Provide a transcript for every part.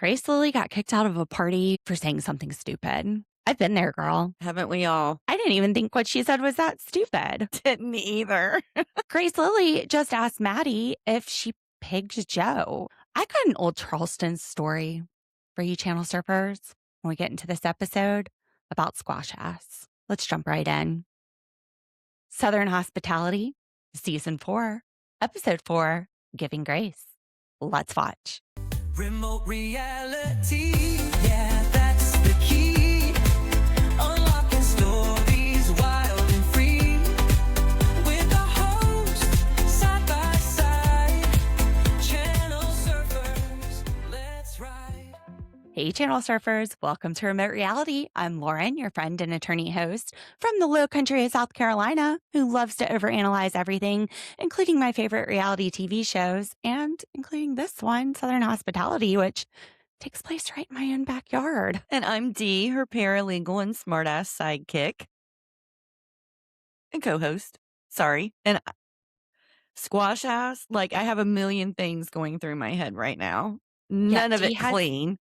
Grace Lilly got kicked out of a party for saying something stupid. I've been there, girl. Haven't we all? I didn't even think what she said was that stupid. Didn't either. Grace Lilly just asked Maddie if she pigged Joe. I got an old Charleston story for you channel surfers when we get into this episode about squash ass. Let's jump right in. Southern Hospitality, Season 4, Episode 4, Giving Grace. Let's watch. Remote reality, yeah, that's the key. Unlocking stories wild and free. With the host, side by side. Channel surfers, let's ride. Hey, channel surfers. Welcome to Remote Reality. I'm Lauren, your friend and attorney host from the low country of South Carolina, who loves to overanalyze everything, including my favorite reality TV shows, and including this one, Southern Hospitality, which takes place right in my own backyard. And I'm Dee, her paralegal and smartass sidekick. And co-host. Sorry. And squash ass. Like, I have a million things going through my head right now. None of Dee it has clean.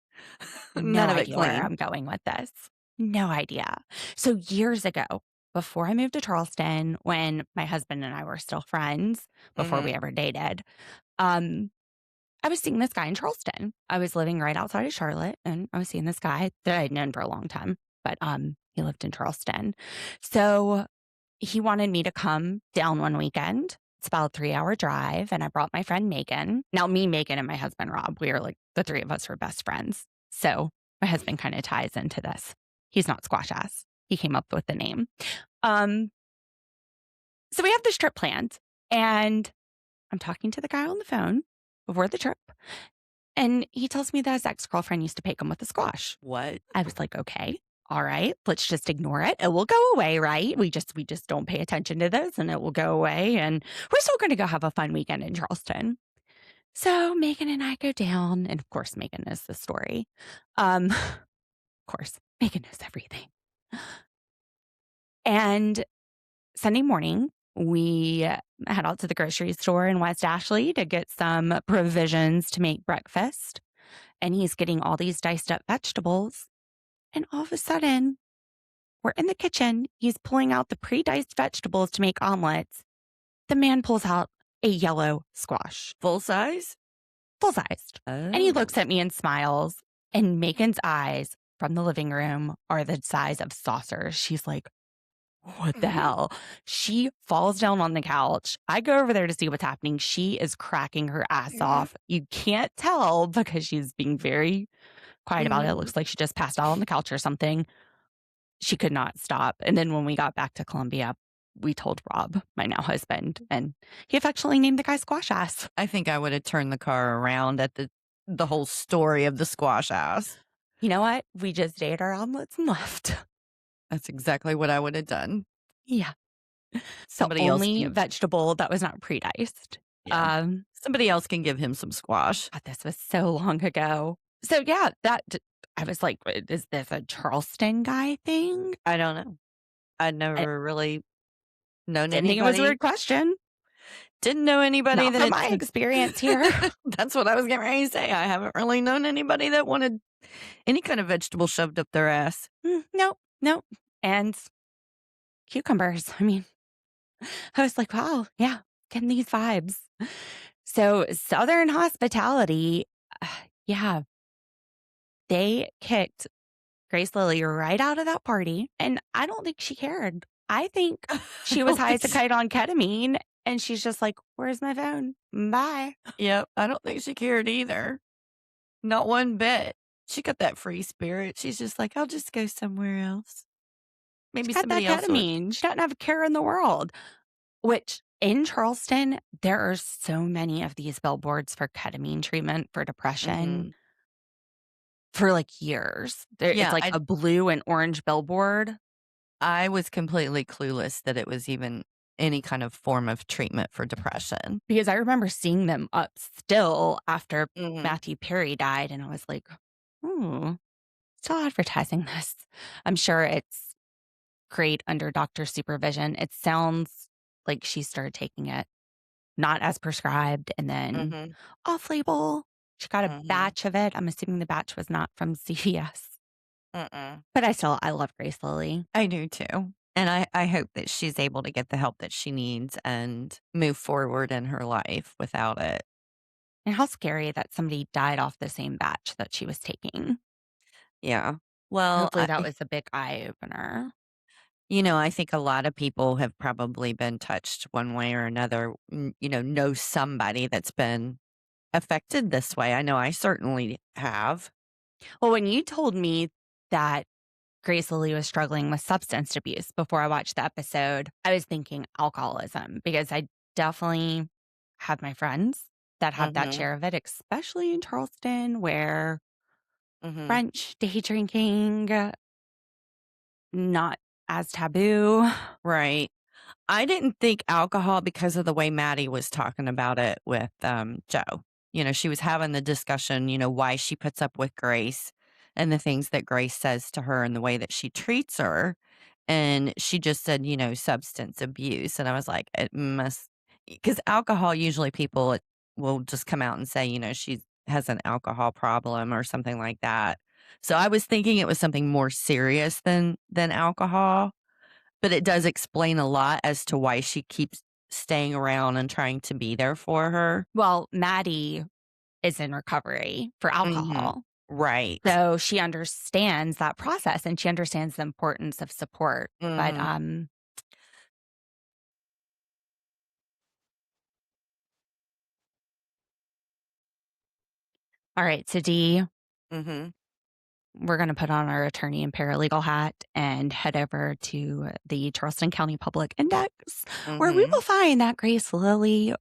No None of it idea where clean. I'm going with this. No idea. So years ago, before I moved to Charleston, when my husband and I were still friends, before we ever dated, I was seeing this guy in Charleston. I was living right outside of Charlotte, and I was seeing this guy that I'd known for a long time, but he lived in Charleston. So he wanted me to come down one weekend. It's about a 3-hour drive, and I brought my friend Megan. Now, me, Megan, and my husband Rob, we are like the three of us were best friends. So my husband kind of ties into this. He's not squash ass. He came up with the name. So we have this trip planned, and I'm talking to the guy on the phone before the trip, and he tells me that his ex-girlfriend used to pick him with a squash. What? I was like, okay, all right, let's just ignore it. It will go away, right? We just don't pay attention to this, and it will go away, and we're still going to go have a fun weekend in Charleston. So Megan and I go down, and of course, Megan knows the story. Of course, Megan knows everything. And Sunday morning, we head out to the grocery store in West Ashley to get some provisions to make breakfast. And he's getting all these diced up vegetables. And all of a sudden, we're in the kitchen. He's pulling out the pre-diced vegetables to make omelets. The man pulls out a yellow squash. Full size? Full-sized. And he looks at me and smiles. And Megan's eyes from the living room are the size of saucers. She's like, what the hell? She falls down on the couch. I go over there to see what's happening. She is cracking her ass off. You can't tell because she's being very quiet about it. It looks like she just passed out on the couch or something. She could not stop. And then when we got back to Columbia, we told Rob, my now husband, and he affectionately named the guy Squash Ass. I think I would have turned the car around at the whole story of the squash ass. You know what? We just ate our omelets and left. That's exactly what I would have done. Yeah. Somebody the else only can- vegetable that was not pre-diced. Yeah. Somebody else can give him some squash. God, this was so long ago. So yeah, I was like, is this a Charleston guy thing? I don't know. I'd never really known Didn't think it was a weird question. Didn't know anybody Not that from my experience here. That's what I was getting ready to say. I haven't really known anybody that wanted any kind of vegetable shoved up their ass. Nope. And cucumbers. I mean, I was like, wow, yeah, getting these vibes. So Southern Hospitality, yeah, they kicked Grace Lilly right out of that party. And I don't think she cared. I think she was high as a kite on ketamine. And she's just like, where's my phone? Bye. Yep. I don't think she cared either. Not one bit. She got that free spirit. She's just like, I'll just go somewhere else. Maybe She's got somebody that else would. ketamine. She doesn't have a care in the world. Which in Charleston, there are so many of these billboards for ketamine treatment for depression for like years. It's like a blue and orange billboard. I was completely clueless that it was even any kind of form of treatment for depression. Because I remember seeing them up still after Matthew Perry died. And I was like, still advertising this. I'm sure it's great under doctor supervision. It sounds like she started taking it not as prescribed and then off label. She got a Mhm. batch of it. I'm assuming the batch was not from CVS. Mm-mm. But I love Grace Lilly. I do too. And I hope that she's able to get the help that she needs and move forward in her life without it. And how scary that somebody died off the same batch that she was taking. Yeah. Well, Hopefully that was a big eye opener. I think a lot of people have probably been touched one way or another, know somebody that's been affected this way. I know I certainly have. Well, when you told me that Grace Lilly was struggling with substance abuse before I watched the episode, I was thinking alcoholism because I definitely have my friends that have that Mhm. share of it, especially in Charleston, where Mhm. French day drinking not as taboo. Right. I didn't think alcohol because of the way Maddie was talking about it with Joe. She was having the discussion, why she puts up with Grace and the things that Grace says to her and the way that she treats her. And she just said, substance abuse. And I was like, it must, because alcohol, usually people will just come out and say, she has an alcohol problem or something like that. So I was thinking it was something more serious than alcohol, but it does explain a lot as to why she keeps staying around and trying to be there for her. Well, Maddie is in recovery for Mhm. alcohol. Right. So she understands that process and she understands the importance of support. But Mhm. all right, so Dee, Mhm. we're going to put on our attorney and paralegal hat and head over to the Charleston County Public Index, where we will Mhm. find that Grace Lilly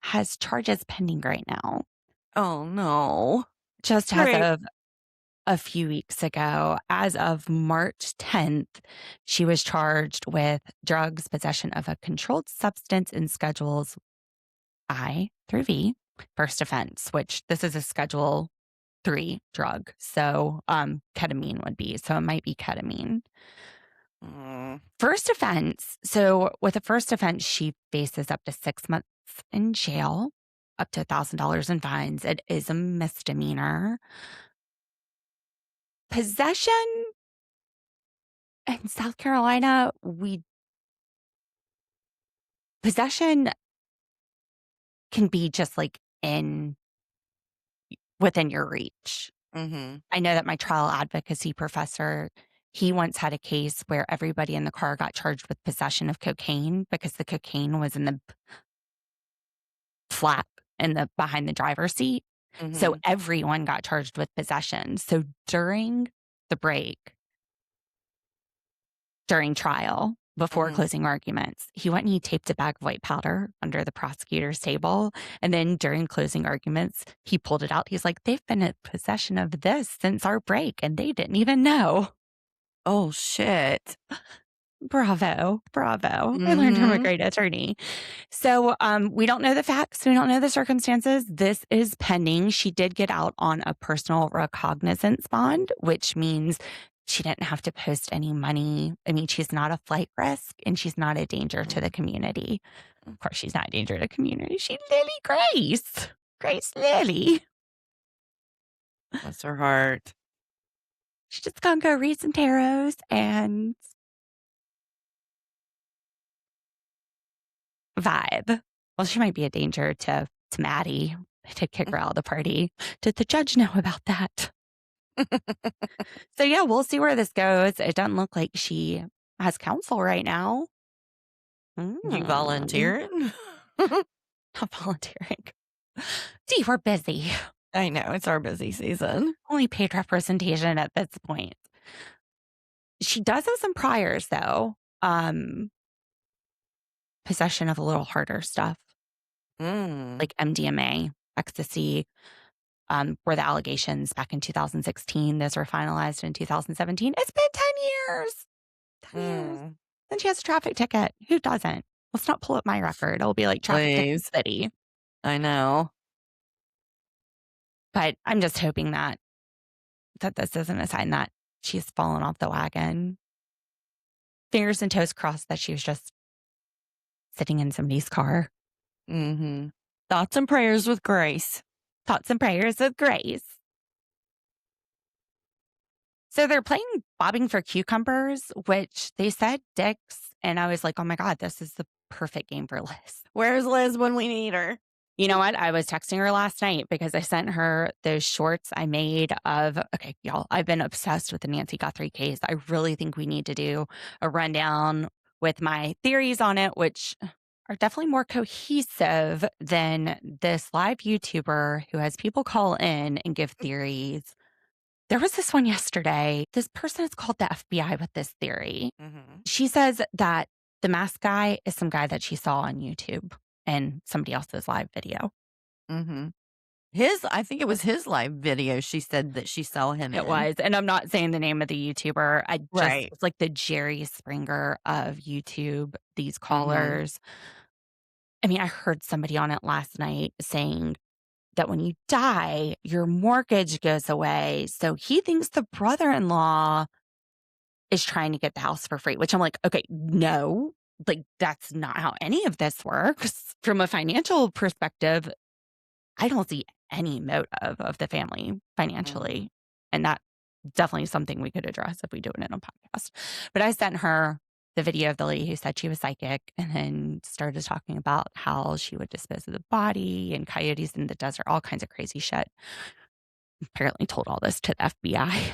has charges pending right now. Oh, no. Just as Great. of a few weeks ago, as of March 10th, she was charged with drugs, possession of a controlled substance in schedules I through V, first offense, which this is a schedule 3 drug. So, ketamine would be. So it might be ketamine. Mm. First offense. So with a first offense, she faces up to 6 months in jail, up to $1,000 in fines. It is a misdemeanor. Possession in South Carolina, possession can be just like within your reach. Mhm. I know that my trial advocacy professor, he once had a case where everybody in the car got charged with possession of cocaine because the cocaine was in the flap in the behind the driver's seat. So Mhm. everyone got charged with possession. So during the break, during trial, before Mhm. closing arguments, he went and he taped a bag of white powder under the prosecutor's table. And then during closing arguments, he pulled it out. He's like, they've been in possession of this since our break and they didn't even know. Oh, shit. Bravo. Bravo. I learned from a Mhm. great attorney. So we don't know the facts. We don't know the circumstances. This is pending. She did get out on a personal recognizance bond, which means she didn't have to post any money. I mean, she's not a flight risk and she's not a danger to the community. Of course, she's not a danger to the community. She's Lily Grace. Grace Lilly. Bless her heart. She's just gonna go read some tarots and vibe. Well, she might be a danger to Maddie to kick her out of the party. Did the judge know about that? So yeah, we'll see where this goes. It doesn't look like she has counsel right now. You Mm, volunteering? not volunteering. See, we're busy. I know, it's our busy season. Only paid representation at this point. She does have some priors though. Possession of a little harder stuff Mm. like MDMA, ecstasy, were the allegations back in 2016. Those were finalized in 2017. It's been 10 years. 10 years. Mm. Then she has a traffic ticket. Who doesn't? Let's not pull up my record. It'll be like traffic ticket Please. city. I know. But I'm just hoping that this isn't a sign that she's fallen off the wagon. Fingers and toes crossed that she was just sitting in somebody's car. Mhm. Thoughts and prayers with Grace. Thoughts and prayers with Grace. So they're playing bobbing for cucumbers, which they said dicks. And I was like, oh my God, this is the perfect game for Liz. Where's Liz when we need her? You know what? I was texting her last night because I sent her those shorts I made of, okay, y'all, I've been obsessed with the Nancy Guthrie case. I really think we need to do a rundown with my theories on it, which are definitely more cohesive than this live YouTuber who has people call in and give theories. There was this one yesterday. This person has called the FBI with this theory. Mm-hmm. She says that the mask guy is some guy that she saw on YouTube and somebody else's live video. Mm-hmm. I think it was his live video. She said that she saw him. It was. And I'm not saying the name of the YouTuber. Right. It's like the Jerry Springer of YouTube, these callers. I mean, I heard somebody on it last night saying that when you die, your mortgage goes away. So he thinks the brother-in-law is trying to get the house for free, which I'm like, okay, no, like that's not how any of this works. From a financial perspective, I don't see any motive of the family financially. And that definitely is something we could address if we do it in a podcast. But I sent her the video of the lady who said she was psychic and then started talking about how she would dispose of the body and coyotes in the desert, all kinds of crazy shit. Apparently told all this to the FBI.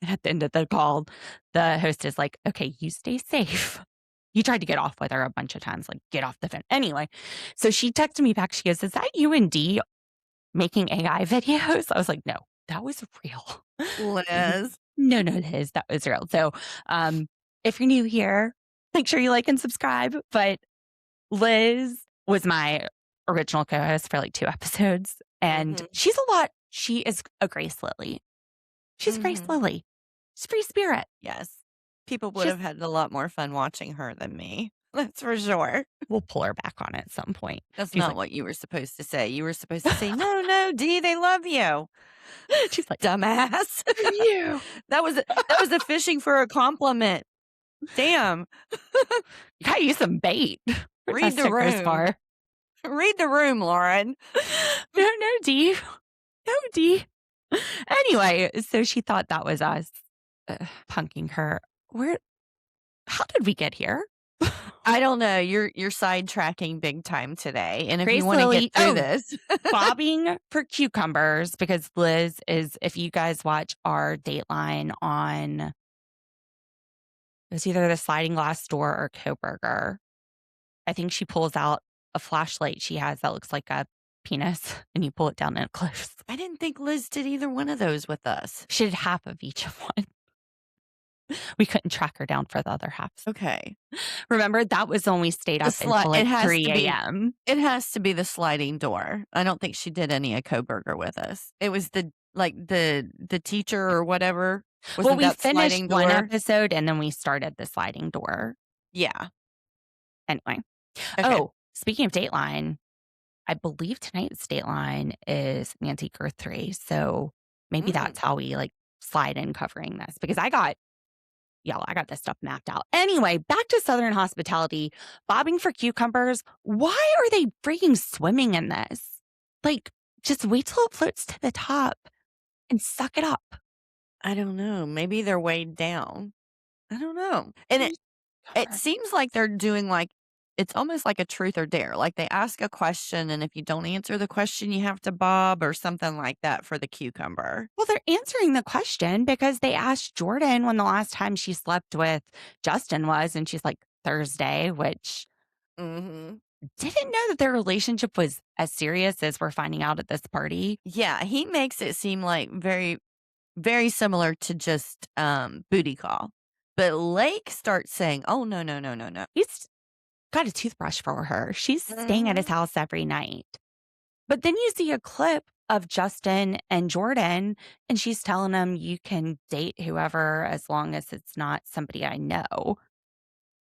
And at the end of the call, the host is like, okay, you stay safe. You tried to get off with her a bunch of times, like get off the phone. Anyway, so she texted me back. She goes, is that you and D making AI videos? I was like, no, that was real. Liz. No, Liz, that was real. So if you're new here, make sure you like and subscribe. But Liz was my original co-host for like 2 episodes. And she is a Grace Lilly. She's Grace Lilly. She's free spirit. Yes. People would have had a lot more fun watching her than me. That's for sure. We'll pull her back on it at some point. That's not what you were supposed to say. You were supposed to say, no, Dee, they love you. She's like, dumbass. you. That was a fishing for a compliment. Damn. You gotta use some bait. Read the room. Read the room, Lauren. No, Dee. No, Dee. Anyway, so she thought that was us punking her. How did we get here? I don't know. You're sidetracking big time today. And if Grace you want to Lilly, get through this. bobbing for cucumbers, because Liz is, if you guys watch our Dateline on, it was either the sliding glass door or Coburger. I think she pulls out a flashlight she has that looks like a penis and you pull it down and it closes. I didn't think Liz did either one of those with us. She did half of each of one. We couldn't track her down for the other half. Okay. Remember, that was when we stayed up until like 3 a.m. It has to be the sliding door. I don't think she did any of Coburger with us. It was the teacher or whatever. Well, we finished one episode and then we started the sliding door. Yeah. Anyway. Okay. Oh, speaking of Dateline, I believe tonight's Dateline is Nancy Guthrie. So maybe that's how we like slide in covering this, because I got this stuff mapped out. Anyway, back to Southern hospitality, bobbing for cucumbers. Why are they freaking swimming in this? Like, just wait till it floats to the top and suck it up. I don't know. Maybe they're weighed down. I don't know. And it seems like they're doing it's almost like a truth or dare. Like they ask a question, and if you don't answer the question, you have to bob or something like that for the cucumber. Well, they're answering the question because they asked Jordan when the last time she slept with Justin was, and she's like, Thursday, which didn't know that their relationship was as serious as we're finding out at this party. Yeah, he makes it seem like very, very similar to just booty call. But Lake starts saying, oh, no. He's got a toothbrush for her. She's staying at his house every night. But then you see a clip of Justin and Jordan, and she's telling him, you can date whoever as long as it's not somebody I know.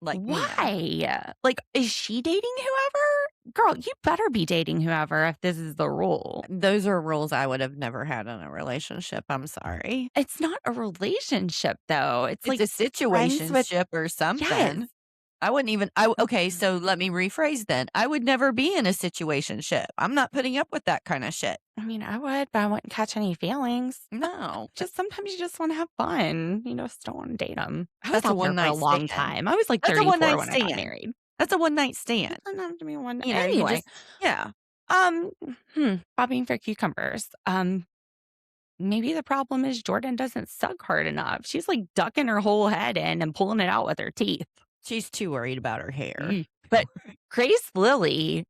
Like, why? Like, is she dating whoever? Girl, you better be dating whoever if this is the rule. Those are rules I would have never had in a relationship. I'm sorry. It's not a relationship, though. It's like a situationship or something. Yes. I wouldn't even. Okay, so let me rephrase then. I would never be in a situationship. I'm not putting up with that kind of shit. I mean, I would, but I wouldn't catch any feelings. No, Just sometimes you just want to have fun. You just don't want to date them. I was that's a out there one for a night long stand. time. I was like That's a 34 one night when I got stand. married. That's a one night stand. It doesn't have to be one. You know, you Anyway, just yeah. um, bobbing for cucumbers. Maybe the problem is Jordan doesn't suck hard enough. She's like ducking her whole head in and pulling it out with her teeth. She's too worried about her hair. But Grace Lilly,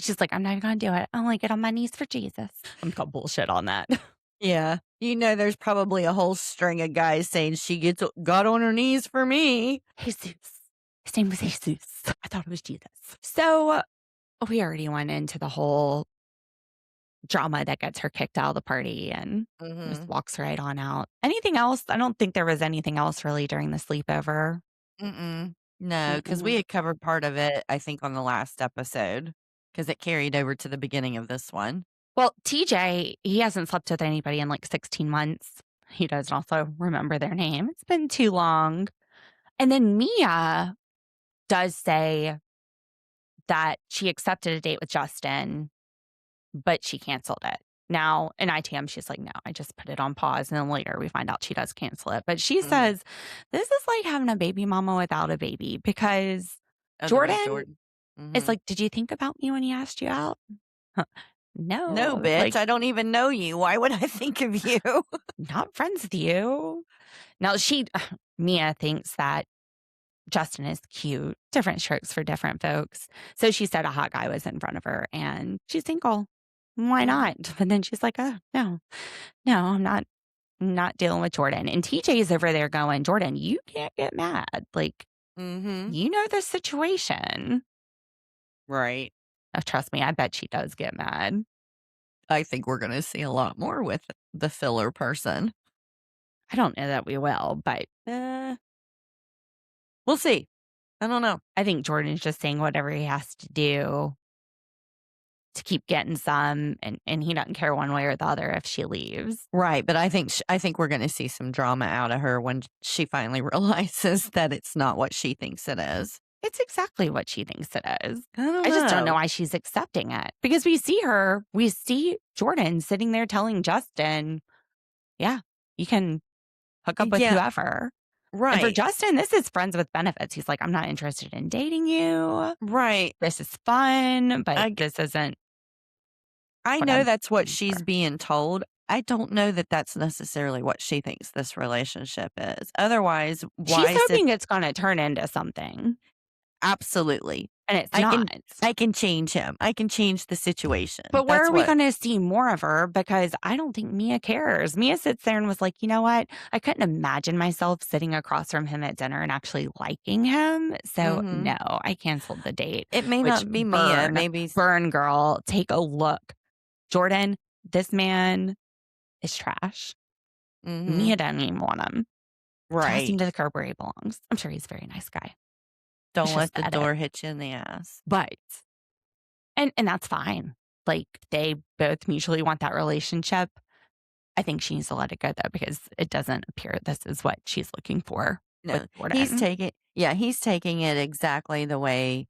she's like, I'm not going to do it. I'm like, get on my knees for Jesus. I'm going to bullshit on that. Yeah. You know, there's probably a whole string of guys saying she got on her knees for me. Jesus. His name was Jesus. I thought it was Jesus. So we already went into the whole drama that gets her kicked out of the party and just walks right on out. Anything else? I don't think there was anything else really during the sleepover. No, because we had covered part of it, I think, on the last episode, because it carried over to the beginning of this one. Well, TJ, he hasn't slept with anybody in like 16 months. He doesn't also remember their name. It's been too long. And then Mia does say that she accepted a date with Justin, but she canceled it. Now, in ITM, she's like, no, I just put it on pause. And then later we find out she does cancel it. But she says, this is like having a baby mama without a baby because Jordan is like, did you think about me when he asked you out? No. No, bitch. Like, I don't even know you. Why would I think of you? not friends with you. Now, Mia thinks that Justin is cute. Different strokes for different folks. So she said a hot guy was in front of her and she's single. Why not? But then she's like, oh, no, I'm not dealing with Jordan. And TJ's over there going, Jordan, you can't get mad. Like, you know the situation. Right. Oh, trust me, I bet she does get mad. I think we're going to see a lot more with the filler person. I don't know that we will, but we'll see. I don't know. I think Jordan's just saying whatever he has to do to keep getting some, and he doesn't care one way or the other if she leaves. Right, but I think we're going to see some drama out of her when she finally realizes that it's not what she thinks it is. It's exactly what she thinks it is. I just don't know why she's accepting it. Because we see Jordan sitting there telling Justin, yeah, you can hook up with whoever. Right. And for Justin, this is friends with benefits. He's like, I'm not interested in dating you. Right. This is fun, but this isn't. I know that's what she's being told. I don't know that that's necessarily what she thinks this relationship is. Otherwise, why she's hoping it's going to turn into something. Absolutely. And it's not. I can change him. I can change the situation. But where are we going to see more of her? Because I don't think Mia cares. Mia sits there and was like, you know what? I couldn't imagine myself sitting across from him at dinner and actually liking him. So no, I canceled the date. It may not be Mia. Maybe burn girl. Take a look. Jordan, this man is trash. Mia doesn't even want him. Right. Toss him to the curb where he belongs. I'm sure he's a very nice guy. Don't let the door hit you in the ass. But, and that's fine. Like, they both mutually want that relationship. I think she needs to let it go, though, because it doesn't appear this is what she's looking for. No, he's taking it exactly the way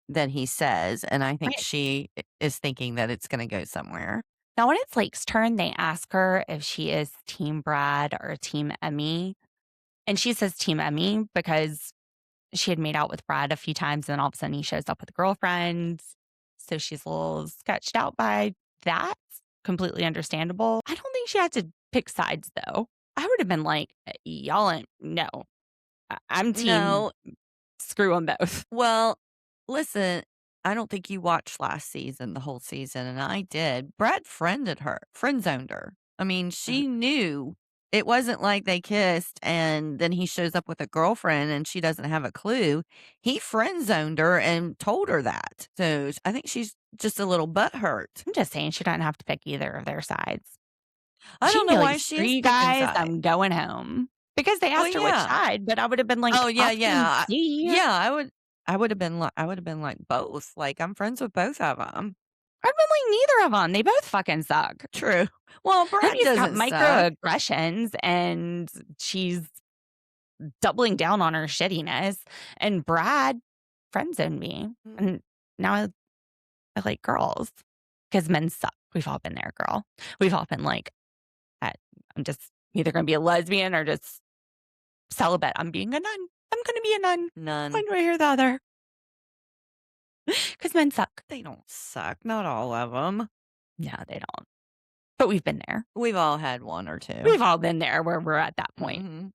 that he says. And I think she is thinking that it's going to go somewhere. Now, when it's Lake's turn, they ask her if she is Team Brad or Team Emmy. And she says Team Emmy because she had made out with Brad a few times, and then all of a sudden he shows up with a girlfriend. So she's a little sketched out by that. Completely understandable. I don't think she had to pick sides, though. I would have been like, y'all ain't, no. I'm team, no. Screw them both. Well, listen, I don't think you watched last season, the whole season, and I did. Brad friend zoned her. I mean, she knew. It wasn't like they kissed and then he shows up with a girlfriend and she doesn't have a clue. He friend zoned her and told her that. So I think she's just a little butthurt. I'm just saying she doesn't have to pick either of their sides. I don't know why she is picking guys. sides. I'm going home because they asked her which side, but I would have been like, oh yeah, yeah, yeah. I would have been like both. Like I'm friends with both of them. I've been like neither of them. They both fucking suck. True. Well, Brad Emmy's got doesn't suck. microaggressions, and she's doubling down on her shittiness. And Brad friend zoned me. And now I like girls because men suck. We've all been there, girl. We've all been like, I'm just either going to be a lesbian or just celibate. I'm being a nun. I'm going to be a nun. None. One way or the other. Because men suck. They don't suck. Not all of them. No, they don't. But we've been there. We've all had one or two. We've all been there where we're at that point. Mhm.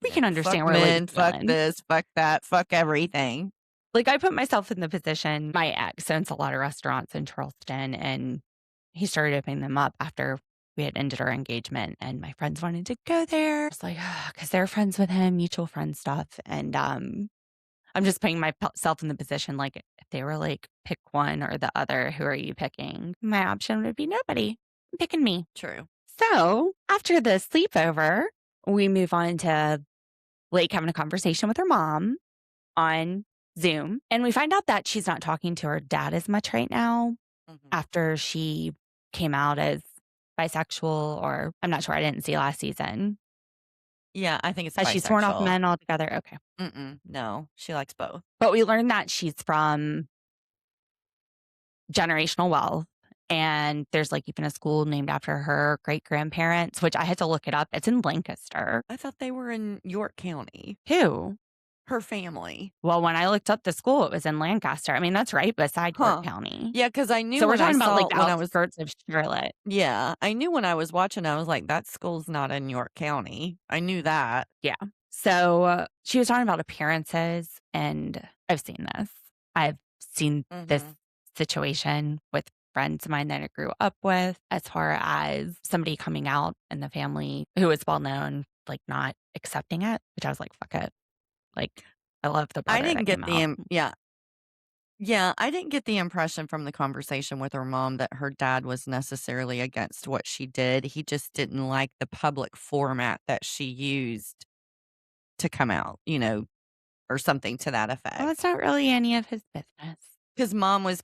We can understand Fuck where men, ladies fuck feeling. this, fuck that, fuck everything. Like, I put myself in the position, my ex owns a lot of restaurants in Charleston, and he started opening them up after we had ended our engagement, and my friends wanted to go there. It's like, because they're friends with him, mutual friend stuff. And I'm just putting myself in the position, like, if they were like, pick one or the other, who are you picking? My option would be nobody. I'm picking me. True. So after the sleepover, we move on to Blake having a conversation with her mom on Zoom. And we find out that she's not talking to her dad as much right now after she came out as bisexual, or I'm not sure. I didn't see last season. Yeah, I think it's Has she sworn off bisexual. men altogether? Okay. No, she likes both. But we learned that she's from generational wealth. And there's like even a school named after her great grandparents, which I had to look it up. It's in Lancaster. I thought they were in York County. Who? Her family. Well, when I looked up the school, it was in Lancaster. I mean, that's right beside York County. Yeah, because I knew So we're when I talking about saw like it the when I was outskirts of Charlotte. Yeah, I knew when I was watching, I was like, that school's not in York County. I knew that. Yeah. So she was talking about appearances, and I've seen this. I've seen this situation with friends of mine that I grew up with, as far as somebody coming out in the family who was well known, like not accepting it, which I was like, fuck it. Like, I love the brother I didn't that get came the out. Yeah, I didn't get the impression from the conversation with her mom that her dad was necessarily against what she did. He just didn't like the public format that she used to come out, or something to that Well, effect. it's not really any of his business. Because mom was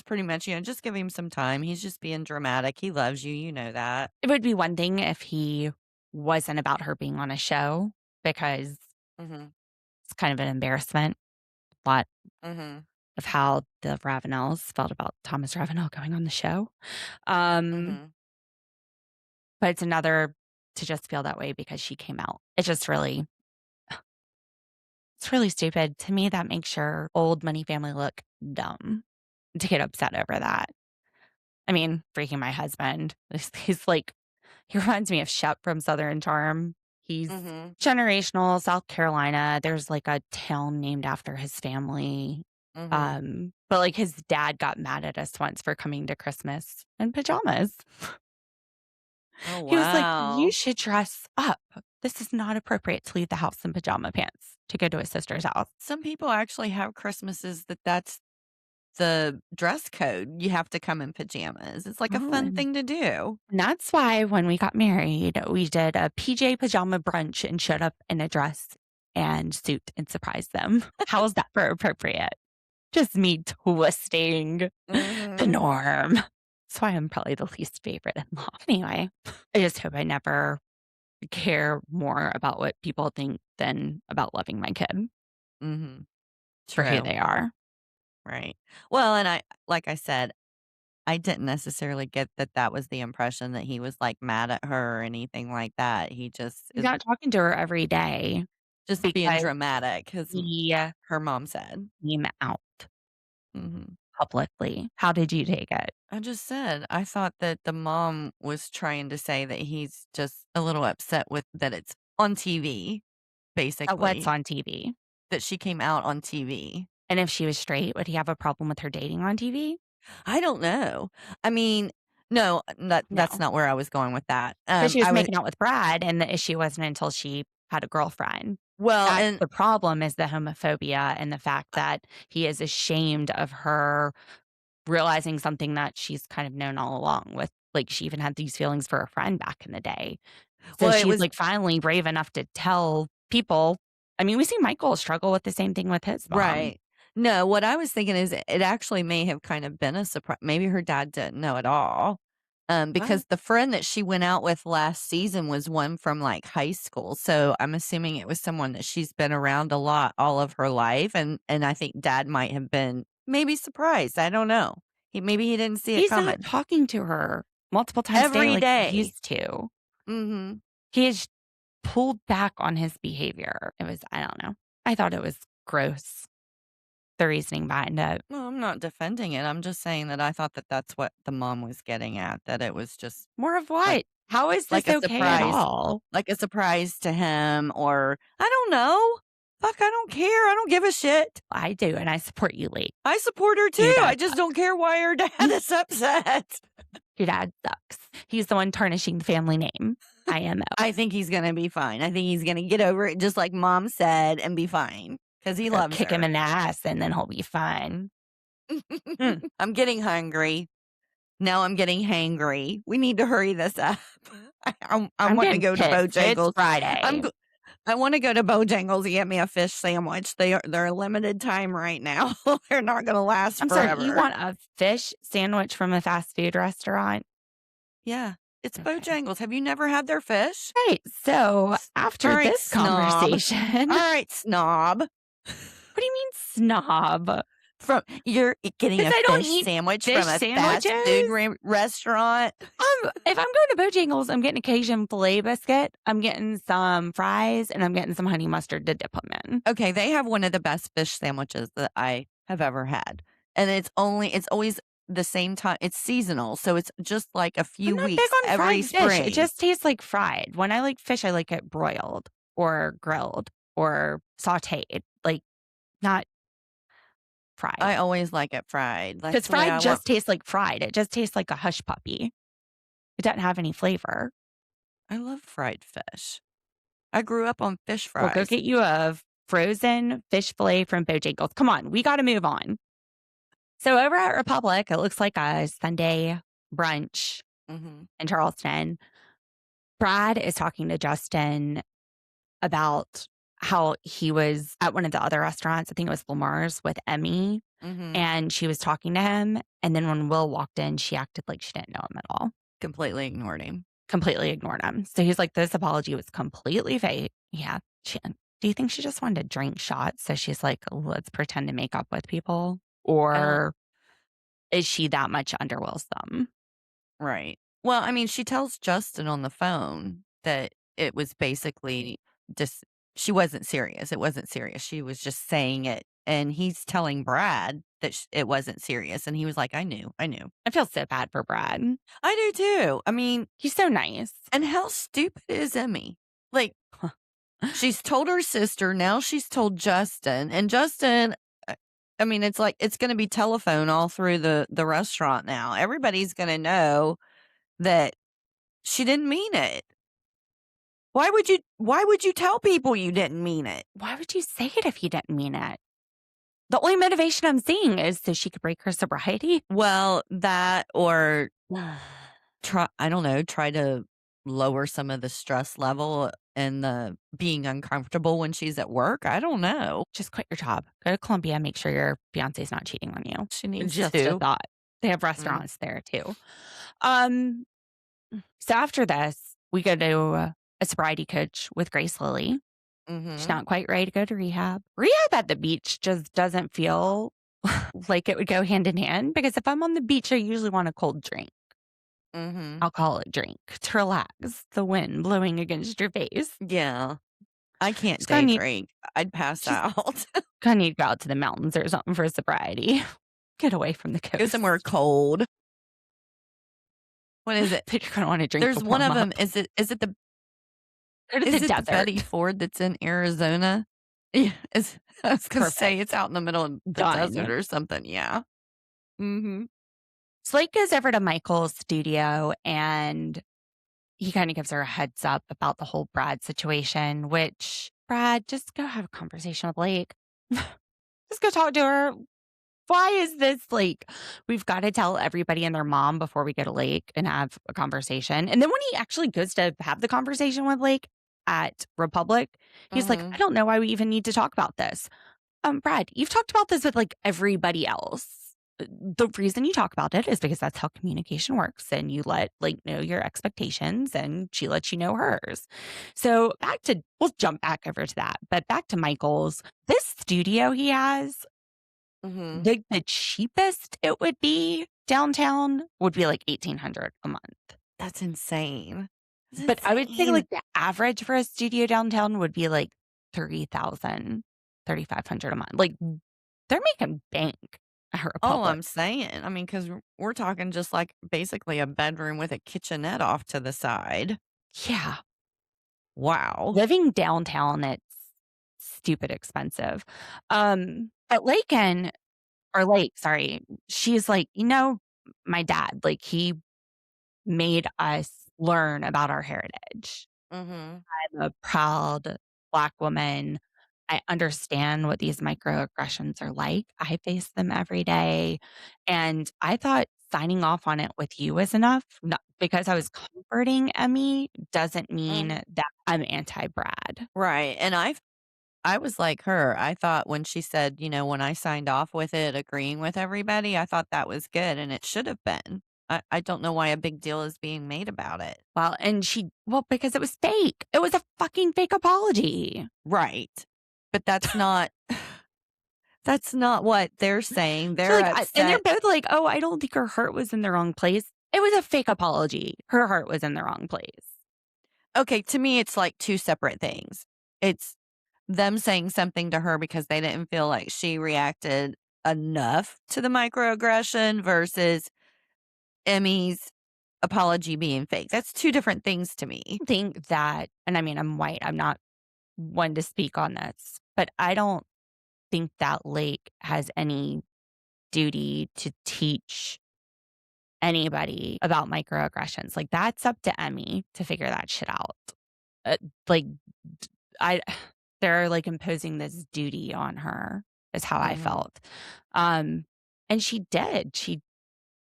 pretty much, just give him some time. He's just being dramatic. He loves you, you know that. It would be one thing if he wasn't about her being on a show, because it's kind of an embarrassment. A lot of how the Ravenels felt about Thomas Ravenel going on the show. But it's another to just feel that way because she came out. It's really stupid. To me, that makes your old money family look dumb to get upset over that. I mean, freaking my husband. He's like, he reminds me of Shep from Southern Charm. He's generational, South Carolina. There's like a town named after his family. But like his dad got mad at us once for coming to Christmas in pajamas. Oh, wow. He was like, you should dress up. This is not appropriate to leave the house in pajama pants to go to his sister's house. Some people actually have Christmases that's the dress code. You have to come in pajamas. It's like a fun thing to do. And that's why when we got married, we did a PJ pajama brunch and showed up in a dress and suit and surprised them. How is that for appropriate? Just me twisting the norm. That's why I'm probably the least favorite in law. Anyway, I just hope I never care more about what people think than about loving my kid for who they are. Right. Well, and like I said, I didn't necessarily get that was the impression that he was like mad at her or anything like that. He just He's not talking to her every day. just being dramatic, as her mom said. Came out publicly. How did you take it? I just said, I thought that the mom was trying to say that he's just a little upset with that it's on TV, basically. What's on TV? That she came out on TV. And if she was straight, would he have a problem with her dating on TV? I don't know. I mean, no, that's not where I was going with that. But she was making out with Brad, and the issue wasn't until she had a girlfriend. Well, and the problem is the homophobia and the fact that he is ashamed of her realizing something that she's kind of known all along with. Like, she even had these feelings for a friend back in the day. So she's like finally brave enough to tell people. I mean, we see Michael struggle with the same thing with his mom. Right. No, what I was thinking is it actually may have kind of been a surprise. Maybe her dad didn't know at all. Because the friend that she went out with last season was one from like high school. So I'm assuming it was someone that she's been around a lot all of her life. And I think dad might have been maybe surprised. I don't know. Maybe he didn't see it He's coming. not talking to her multiple times a day Every like day. he used to. Mm-hmm. He has pulled back on his behavior. I don't know. I thought it was gross, the reasoning behind it. Well, I'm not defending it. I'm just saying that I thought that that's what the mom was getting at, that it was just More of what? How is this like a okay at surprise. all? Like a surprise to him, or I don't know. Fuck, I don't care. I don't give a shit. I do, and I support you, Lee. I support her too. I just don't care why her dad is upset. Your dad sucks. He's the one tarnishing the family name. IMO. I think he's going to be fine. I think he's going to get over it just like mom said and be fine because he loves Kick her. him in the ass and then he'll be fine. I'm getting hungry. Now I'm getting hangry. We need to hurry this up. I want to go to Bojangles. It's Friday. I want to go to Bojangles and get me a fish sandwich. They're a limited time right now. They're not going to last forever. Sorry, you want a fish sandwich from a fast food restaurant? Yeah, it's Bojangles. Have you never had their fish? Right. So after All right, this snob. conversation, All right, snob. what do you mean snob? You're getting a I don't fish eat sandwich fish from a fast food restaurant. If I'm going to Bojangles, I'm getting a Cajun filet biscuit. I'm getting some fries, and I'm getting some honey mustard to dip them in. Okay, they have one of the best fish sandwiches that I have ever had, and it's always the same time. It's seasonal, so it's just like a few I'm not weeks big on every fried spring. fish. It just tastes like fried. When I like fish, I like it broiled or grilled or sautéed, like not fried. I always like it fried. Because fried just tastes like fried. It just tastes like a hush puppy. It doesn't have any flavor. I love fried fish. I grew up on fish fries. Well, go get you a frozen fish fillet from Bojangles. Come on, we got to move on. So over at Republic, it looks like a Sunday brunch in Charleston. Brad is talking to Justin about how he was at one of the other restaurants. I think it was Lamar's with Emmy. And she was talking to him. And then when Will walked in, she acted like she didn't know him at all. Completely ignored him. So he's like, this apology was completely fake. Yeah. Do you think she just wanted to drink shots? So she's like, let's pretend to make up with people. Or is she that much under Will's thumb? Right. Well, I mean, she tells Justin on the phone that it was basically just, she wasn't serious. It wasn't serious. She was just saying it. And he's telling Brad that it wasn't serious. And he was like, I knew. I feel so bad for Brad. I do too. I mean, he's so nice. And how stupid is Emmy? Like, she's told her sister. Now she's told Justin. And Justin, I mean, it's like, it's going to be telephone all through the restaurant now. Everybody's going to know that she didn't mean it. Why would you tell people you didn't mean it? Why would you say it if you didn't mean it? The only motivation I'm seeing is so she could break her sobriety. Well, that or try to lower some of the stress level and the being uncomfortable when she's at work. I don't know. Just quit your job. Go to Columbia. Make sure your fiance's not cheating on you. She needs just to. a thought. They have restaurants there too. So after this, we go to a sobriety coach with Grace Lilly. She's not quite ready to go to rehab. Rehab at the beach just doesn't feel like it would go hand in hand, because if I'm on the beach, I usually want a cold drink. Alcoholic drink to relax. The wind blowing against your face. Yeah. I can't day drink. I'd pass out. Gonna need to go out to the mountains or something for sobriety. Get away from the coast. Go somewhere cold. What is it? You're gonna want to drink. There's one of them. Is it the desert. Betty Ford that's in Arizona? Yeah, I was going to say it's out in the middle of the desert or something. Yeah. Slate goes over to Michael's studio and he kind of gives her a heads up about the whole Brad situation, which, Brad, just go have a conversation with Blake. Just go talk to her. Why is this like, we've got to tell everybody and their mom before we go to Lake and have a conversation. And then when he actually goes to have the conversation with Lake at Republic, he's like, I don't know why we even need to talk about this. Brad, you've talked about this with like everybody else. the reason you talk about it is because that's how communication works, and you let know your expectations, and she lets you know hers. So we'll jump back over to that, but back to Michael's. This studio he has, Mm-hmm. the cheapest it would be downtown would be like $1,800 a month. That's insane. But I would say the average for a studio downtown would be like 3,000, 3,500 a month. Like they're making bank at her Oh, Republic. I'm saying. I mean, because we're talking just like basically a bedroom with a kitchenette off to the side. Yeah. Wow. Living downtown, it's stupid expensive. At sorry, she's like, my dad, he made us learn about our heritage. Mm-hmm. I'm a proud Black woman. I understand what these microaggressions are like. I face them every day. And I thought signing off on it with you was enough. Not because I was comforting Emmy doesn't mean that I'm anti-Brad. Right. And I was like her. I thought when she said, when I signed off with it, agreeing with everybody, I thought that was good and it should have been. I don't know why a big deal is being made about it. Because it was fake. It was a fucking fake apology. Right. But that's not what they're saying. They're upset. And they're both like, oh, I don't think her heart was in the wrong place. It was a fake apology. Her heart was in the wrong place. Okay, to me, it's like two separate things. It's them saying something to her because they didn't feel like she reacted enough to the microaggression versus Emmy's apology being fake. That's two different things to me. I think that, and I mean, I'm white. I'm not one to speak on this, but I don't think that Lake has any duty to teach anybody about microaggressions. That's up to Emmy to figure that shit out. They're imposing this duty on her is how I felt. And she did. She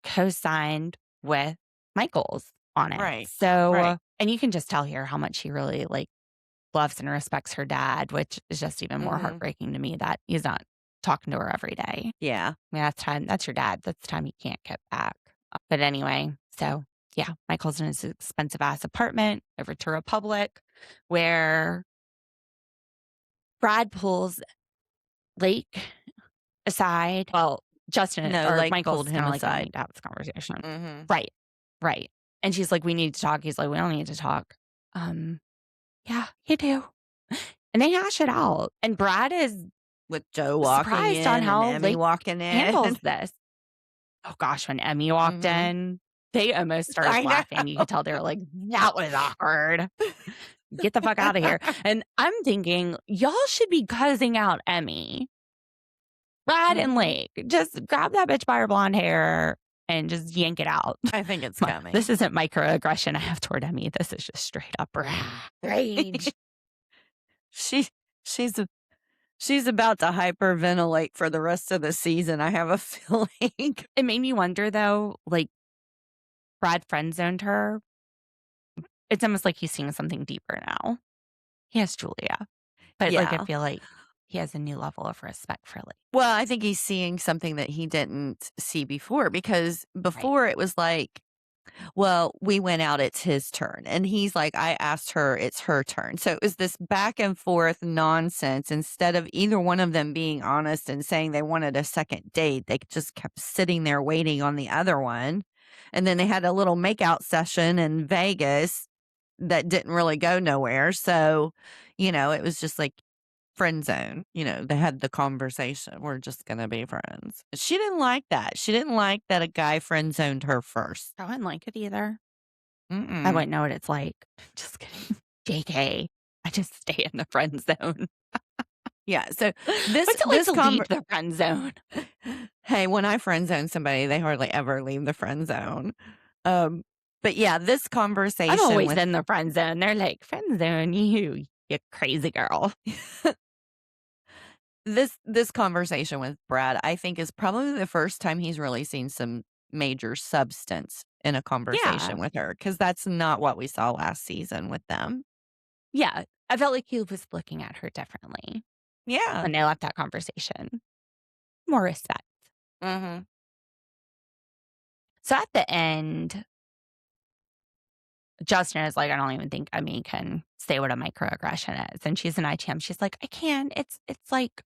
co-signed with Michael's on it. Right. So, and you can just tell here how much she really loves and respects her dad, which is just even more heartbreaking to me that he's not talking to her every day. Yeah. I mean, that's your dad. That's time you can't get back. But anyway, so yeah, Michael's in his expensive ass apartment over to Republic where Brad pulls Lake aside. Well, Justin No, or Lake Michael's pulled him kind of aside. we need to have this conversation. Mm-hmm. Right. Right. And she's like, we need to talk. He's like, we don't need to talk. Yeah, you do. And they hash it out. And Brad is With Joe walking surprised in on how and Emmy Lake walking in. handles this. Oh gosh, when Emmy walked in, they almost started laughing. You could tell they were like, that was awkward. Get the fuck out of here. And I'm thinking, y'all should be cussing out Emmy. Brad and Lake, just grab that bitch by her blonde hair and just yank it out. I think it's coming. This isn't microaggression I have toward Emmy. This is just straight up rage. She's about to hyperventilate for the rest of the season. I have a feeling. It made me wonder though, Brad friend zoned her. It's almost like he's seeing something deeper now. He has Julia, but I feel like he has a new level of respect for Lake. Well, I think he's seeing something that he didn't see before because before it was like, well, we went out, it's his turn. And he's like, I asked her, it's her turn. So it was this back and forth nonsense. Instead of either one of them being honest and saying they wanted a second date, they just kept sitting there waiting on the other one. And then they had a little makeout session in Vegas that didn't really go nowhere. So, it was just like friend zone. They had the conversation. We're just going to be friends. She didn't like that. She didn't like that a guy friend zoned her first. I wouldn't like it either. Mm-mm. I wouldn't know what it's like. Just kidding. JK. I just stay in the friend zone. Yeah. So this leave the friend zone. Hey, when I friend zone somebody, they hardly ever leave the friend zone. But yeah, this conversation. I'm always in the friend zone. They're like, friend zone, you crazy girl. This conversation with Brad, I think, is probably the first time he's really seen some major substance in a conversation with her, because that's not what we saw last season with them. Yeah. I felt like he was looking at her differently. Yeah. When they left that conversation. More respect. Mm-hmm. So at the end, Justin is like, I don't even think Emmy can say what a microaggression is. And she's an ITM. She's like, I can. It's like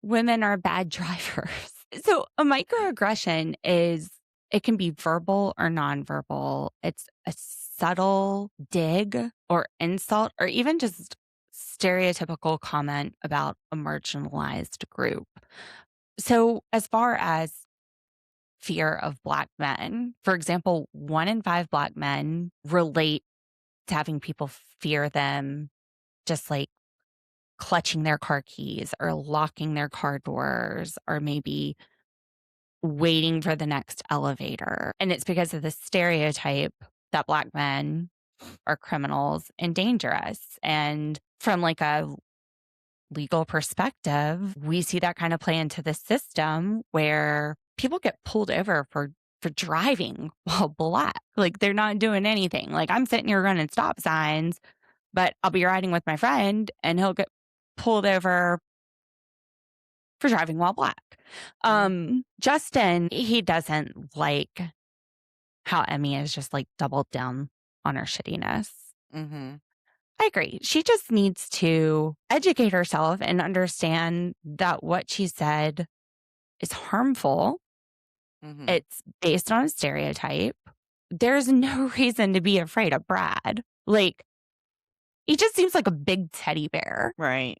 women are bad drivers. So a microaggression is, it can be verbal or nonverbal. It's a subtle dig or insult or even just stereotypical comment about a marginalized group. So as far as fear of Black men, for example, 1 in 5 Black men relate to having people fear them, just like clutching their car keys or locking their car doors or maybe waiting for the next elevator. And it's because of the stereotype that Black men are criminals and dangerous. And from like a legal perspective, we see that kind of play into the system where people get pulled over for driving while Black. Like they're not doing anything. Like I'm sitting here running stop signs, but I'll be riding with my friend and he'll get pulled over for driving while Black. Justin, he doesn't like how Emmy has just like doubled down on her shittiness. I agree. She just needs to educate herself and understand that what she said is harmful. It's based on a stereotype. There's no reason to be afraid of Brad. Like, he just seems like a big teddy bear. Right.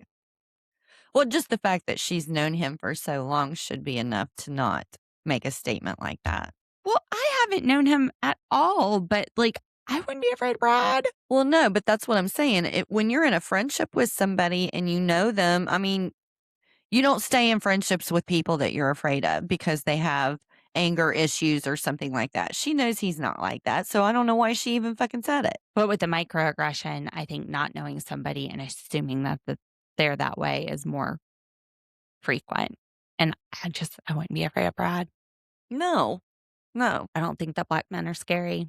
Well, just the fact that she's known him for so long should be enough to not make a statement like that. Well, I haven't known him at all, but like, I wouldn't be afraid of Brad. Well, no, but that's what I'm saying. When you're in a friendship with somebody and you know them, I mean, you don't stay in friendships with people that you're afraid of because they have anger issues or something like that. She knows he's not like that. So I don't know why she even fucking said it. But with the microaggression, I think not knowing somebody and assuming that they're that way is more frequent. And I wouldn't be afraid of Brad. No. I don't think that Black men are scary.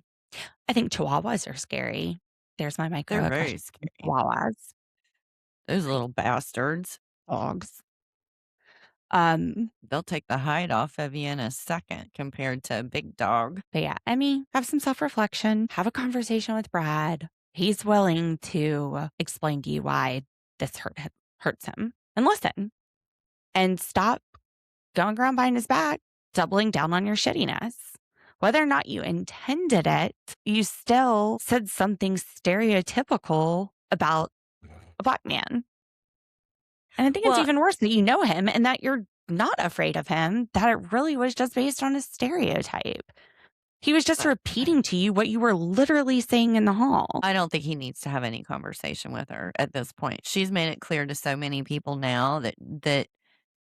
I think Chihuahuas are scary. There's my microaggression. They're very scary. Chihuahuas. Those little bastards. Dogs. They'll take the hide off of you in a second compared to a big dog. But yeah, Emmy, have some self-reflection. Have a conversation with Brad. He's willing to explain to you why this hurts him. And listen. And stop going around behind his back, doubling down on your shittiness. Whether or not you intended it, you still said something stereotypical about a Black man. And I think it's even worse that you know him and that you're not afraid of him, that it really was just based on a stereotype. He was just repeating to you what you were literally saying in the hall. I don't think he needs to have any conversation with her at this point. She's made it clear to so many people now that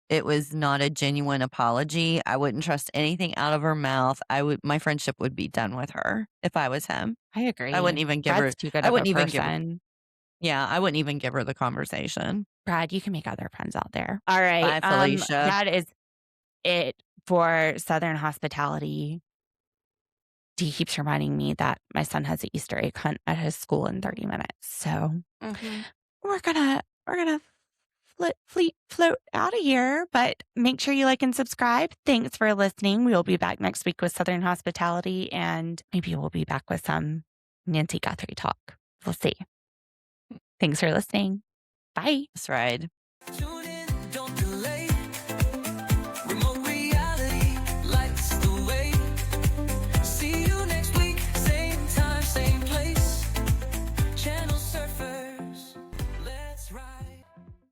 it was not a genuine apology. I wouldn't trust anything out of her mouth. My friendship would be done with her if I was him. I agree. I wouldn't even give Brad's her. too good I of wouldn't a even person. give her. Yeah, I wouldn't even give her the conversation. Brad, you can make other friends out there. All right. Bye, Felicia. That is it for Southern Hospitality. He keeps reminding me that my son has an Easter egg hunt at his school in 30 minutes. So we're gonna float out of here, but make sure you like and subscribe. Thanks for listening. We will be back next week with Southern Hospitality, and maybe we'll be back with some Nancy Guthrie talk. We'll see. Thanks for listening. Bye. That's right.